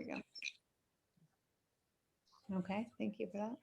we go. Okay, thank you for that.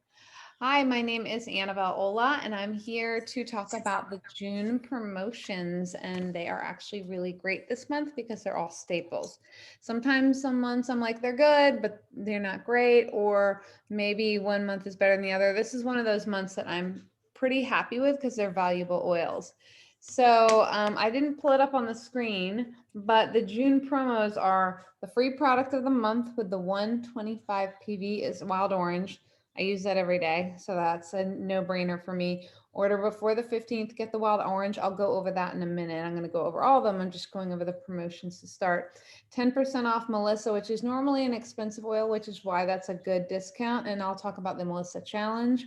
Hi, my name is Annabelle Ola, and I'm here to talk about the June promotions. And they are actually really great this month because they're all staples. Sometimes some months I'm like, they're good, but they're not great, or maybe one month is better than the other. This is one of those months that I'm pretty happy with because they're valuable oils. So I didn't pull it up on the screen, but the June promos are the free product of the month with the 125 PV is wild orange. I use that every day, so that's a no-brainer for me. Order before the 15th, get the wild orange. I'll go over that in a minute. I'm going to go over all of them. I'm just going over the promotions to start. 10% off Melissa, which is normally an expensive oil, which is why that's a good discount. And I'll talk about the Melissa Challenge.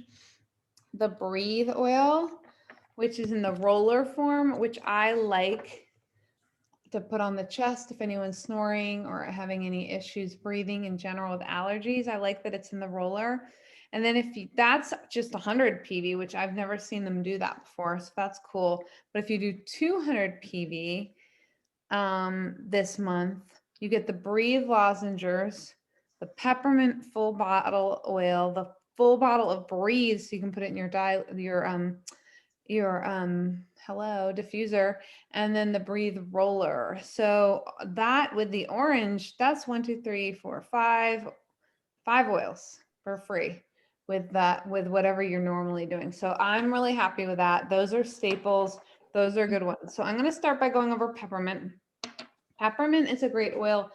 The Breathe oil, which is in the roller form, which I like to put on the chest if anyone's snoring or having any issues breathing in general with allergies. I like that it's in the roller. And then if you, that's just 100 PV, which I've never seen them do that before, so that's cool. But if you do 200 PV this month, you get the Breathe lozenges, the peppermint full bottle oil, the full bottle of Breathe, so you can put it in your hello diffuser, and then the Breathe roller. So that with the orange, that's 1, 2, 3, 4, 5 oils for free with that, with whatever you're normally doing. So I'm really happy with that. Those are staples. Those are good ones. So I'm going to start by going over peppermint. Peppermint is a great oil.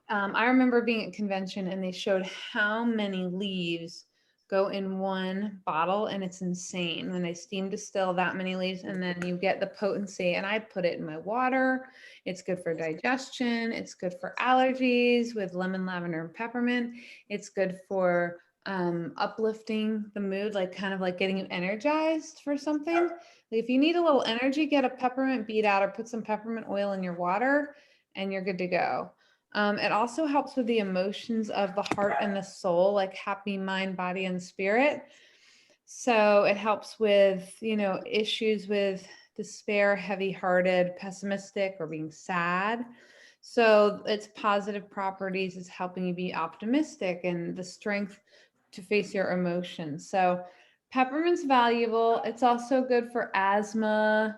I remember being at convention and they showed how many leaves go in one bottle, and it's insane when they steam distill that many leaves, and then you get the potency. And I put it in my water. It's good for digestion. It's good for allergies with lemon, lavender, and peppermint. It's good for uplifting the mood, like kind of like getting you energized for something. Like if you need a little energy, get a peppermint beet out or put some peppermint oil in your water and you're good to go. It also helps with the emotions of the heart and the soul, like happy mind, body, and spirit. So it helps with, you know, issues with despair, heavy-hearted, pessimistic, or being sad. So its positive properties is helping you be optimistic and the strength to face your emotions. So peppermint's valuable. It's also good for asthma,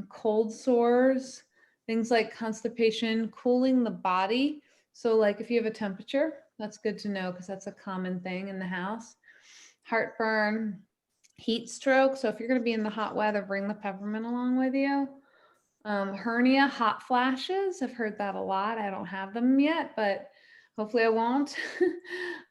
cold sores, things like constipation, cooling the body. So like if you have a temperature, that's good to know because that's a common thing in the house. Heartburn, heat stroke. So if you're going to be in the hot weather, bring the peppermint along with you. Hernia, hot flashes. I've heard that a lot. I don't have them yet, but hopefully I won't.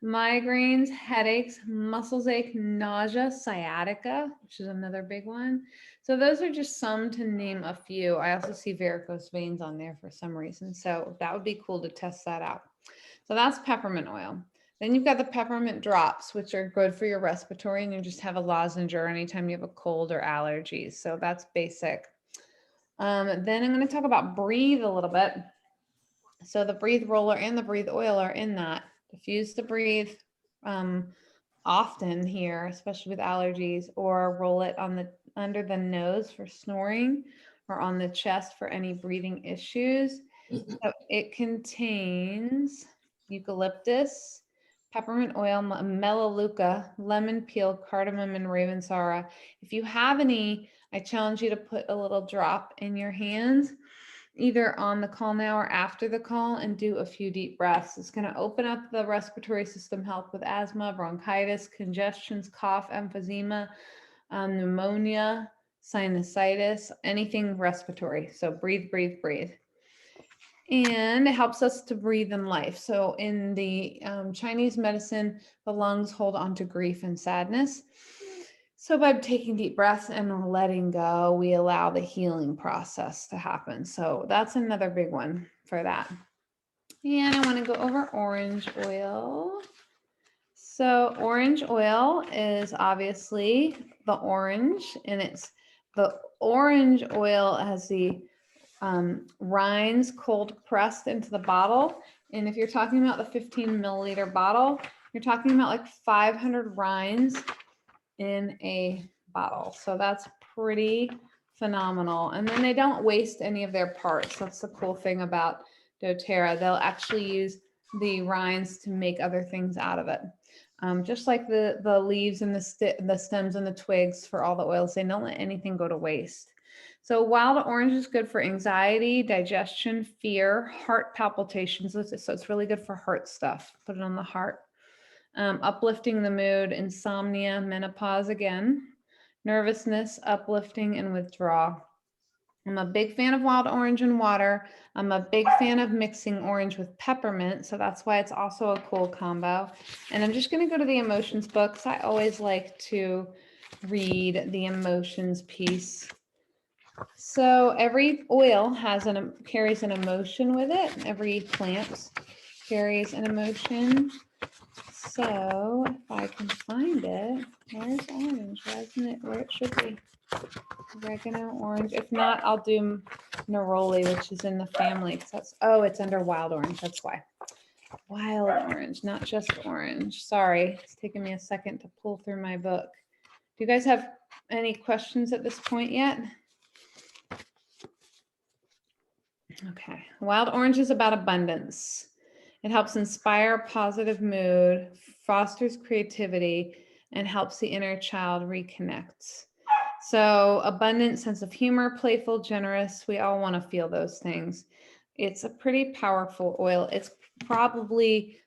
Migraines, headaches, muscles ache, nausea, sciatica, which is another big one. So those are just some to name a few. I also see varicose veins on there for some reason. So that would be cool to test that out. So that's peppermint oil. Then you've got the peppermint drops, which are good for your respiratory, and you just have a lozenge anytime you have a cold or allergies. So that's basic. Then I'm going to talk about Breathe a little bit. So the Breathe roller and the Breathe oil are in that. Diffuse the Breathe often here, especially with allergies, or roll it on the under the nose for snoring, or on the chest for any breathing issues. So it contains eucalyptus, peppermint oil, melaleuca, lemon peel, cardamom, and ravensara. If you have any, I challenge you to put a little drop in your hands, either on the call now or after the call, and do a few deep breaths. It's going to open up the respiratory system, help with asthma, bronchitis, congestions, cough, emphysema, pneumonia, sinusitis, anything respiratory. So breathe, breathe, breathe. And it helps us to breathe in life. So in the Chinese medicine, the lungs hold on to grief and sadness. So by taking deep breaths and letting go, we allow the healing process to happen. So that's another big one for that. And I want to go over orange oil. So orange oil is obviously the orange, and it's the orange oil has the rinds cold pressed into the bottle. And if you're talking about the 15 milliliter bottle, you're talking about like 500 rinds in a bottle. So that's pretty phenomenal. And then they don't waste any of their parts. That's the cool thing about doTERRA. They'll actually use the rinds to make other things out of it. Just like the leaves and the stems and the twigs for all the oils, they don't let anything go to waste. So wild orange is good for anxiety, digestion, fear, heart palpitations. So it's really good for heart stuff. Put it on the heart. Uplifting the mood, insomnia, menopause again, nervousness, uplifting, and withdrawal. I'm a big fan of wild orange and water. I'm a big fan of mixing orange with peppermint, so that's why it's also a cool combo. And I'm just going to go to the emotions book, because I always like to read the emotions piece. So every oil carries an emotion with it. Every plant carries an emotion. So if I can find it, where's orange? Why isn't it where it should be? Oregano, orange. If not, I'll do neroli, which is in the family. It's under wild orange. That's why. Wild orange, not just orange. Sorry, it's taking me a second to pull through my book. Do you guys have any questions at this point yet? Okay. Wild orange is about abundance. It helps inspire a positive mood, fosters creativity, and helps the inner child reconnect. So abundant sense of humor, playful, generous. We all want to feel those things. It's a pretty powerful oil. It's probably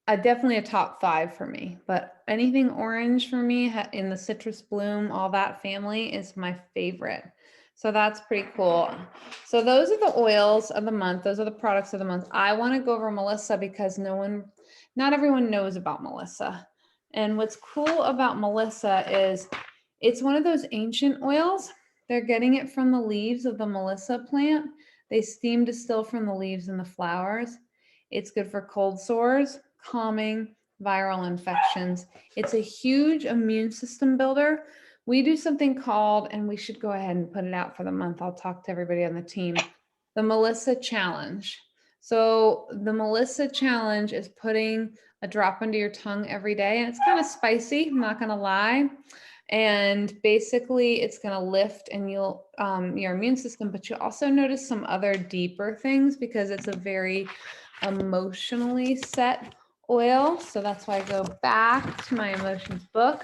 definitely a top 5 for me, but anything orange for me in the citrus bloom, all that family is my favorite. So that's pretty cool. So those are the oils of the month. Those are the products of the month. I want to go over Melissa because not everyone knows about Melissa. And what's cool about Melissa is it's one of those ancient oils. They're getting it from the leaves of the Melissa plant. They steam distill from the leaves and the flowers. It's good for cold sores, calming, viral infections. It's a huge immune system builder. We do something called, and we should go ahead and put it out for the month. I'll talk to everybody on the team. The Melissa Challenge. So the Melissa Challenge is putting a drop under your tongue every day, and it's kind of spicy, I'm not gonna lie. And basically it's going to lift and your immune system, but you also notice some other deeper things because it's a very emotionally set oil. So that's why I go back to my emotions book.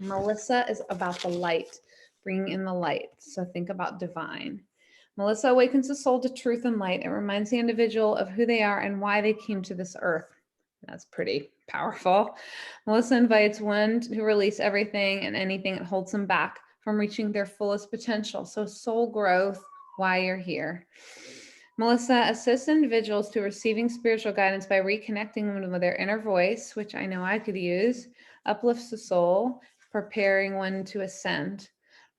Melissa is about the light, bringing in the light. So think about divine. Melissa awakens the soul to truth and light. It reminds the individual of who they are and why they came to this earth. That's pretty powerful. Melissa invites one to release everything and anything that holds them back from reaching their fullest potential. So soul growth, why you're here. Melissa assists individuals to receiving spiritual guidance by reconnecting them with their inner voice, which I know I could use, uplifts the soul, preparing one to ascend.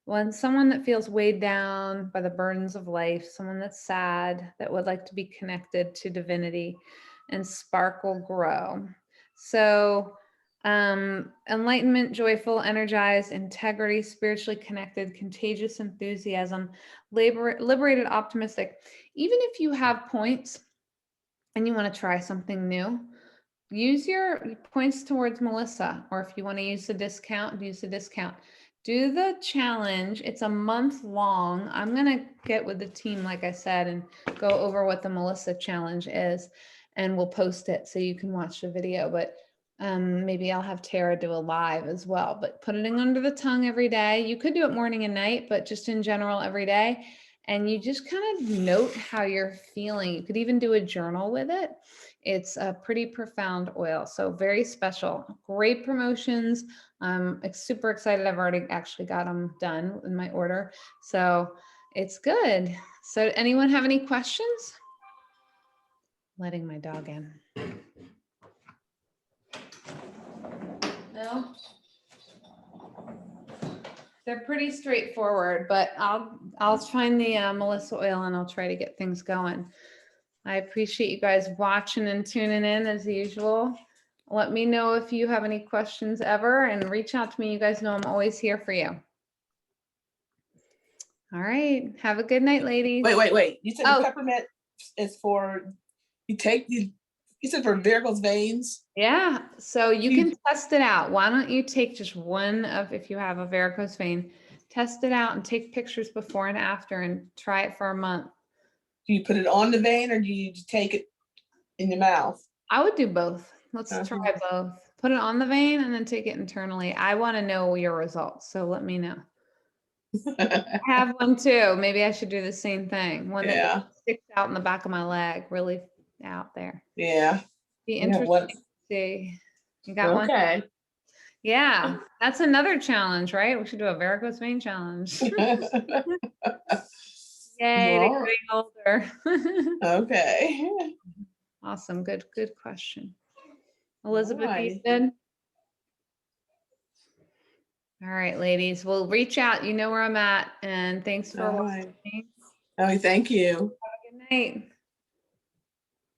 When someone that feels weighed down by the burdens of life, someone that's sad, that would like to be connected to divinity, and sparkle grow. So enlightenment, joyful, energized, integrity, spiritually connected, contagious enthusiasm, liberated, optimistic. Even if you have points and you want to try something new, use your points towards Melissa, or if you want to use the discount, use the discount. Do the challenge. It's a month long. I'm going to get with the team, like I said, and go over what the Melissa challenge is, and we'll post it so you can watch the video. But maybe I'll have Tara do a live as well. But put it in under the tongue every day. You could do it morning and night, but just in general every day. And you just kind of note how you're feeling. You could even do a journal with it. It's a pretty profound oil, so very special. Great promotions. I'm super excited. I've already actually got them done in my order, so it's good. So anyone have any questions? Letting my dog in. No? They're pretty straightforward, but I'll find the Melissa oil and I'll try to get things going. I appreciate you guys watching and tuning in as usual. Let me know if you have any questions ever and reach out to me. You guys know I'm always here for you. All right. Have a good night, ladies. Wait. You said the peppermint is for, you said for varicose veins? Yeah. So you can test it out. Why don't you take just one if you have a varicose vein, test it out and take pictures before and after and try it for a month. Do you put it on the vein or do you just take it? in your mouth. I would do both. Let's Uh-huh. try both. Put it on the vein and then take it internally. I want to know your results, so let me know. I have one too. Maybe I should do the same thing. One that Yeah. just sticks out in the back of my leg, really out there. Yeah. Be Yeah. interesting What? to see. You got one? Okay. Yeah, that's another challenge, right? We should do a varicose vein challenge. Yay, to All right. getting older. Okay. Awesome. Good question. All Elizabeth, you right. good? All right, ladies. Well, reach out. You know where I'm at. And thanks for All right. watching. Oh, thank you. Good night.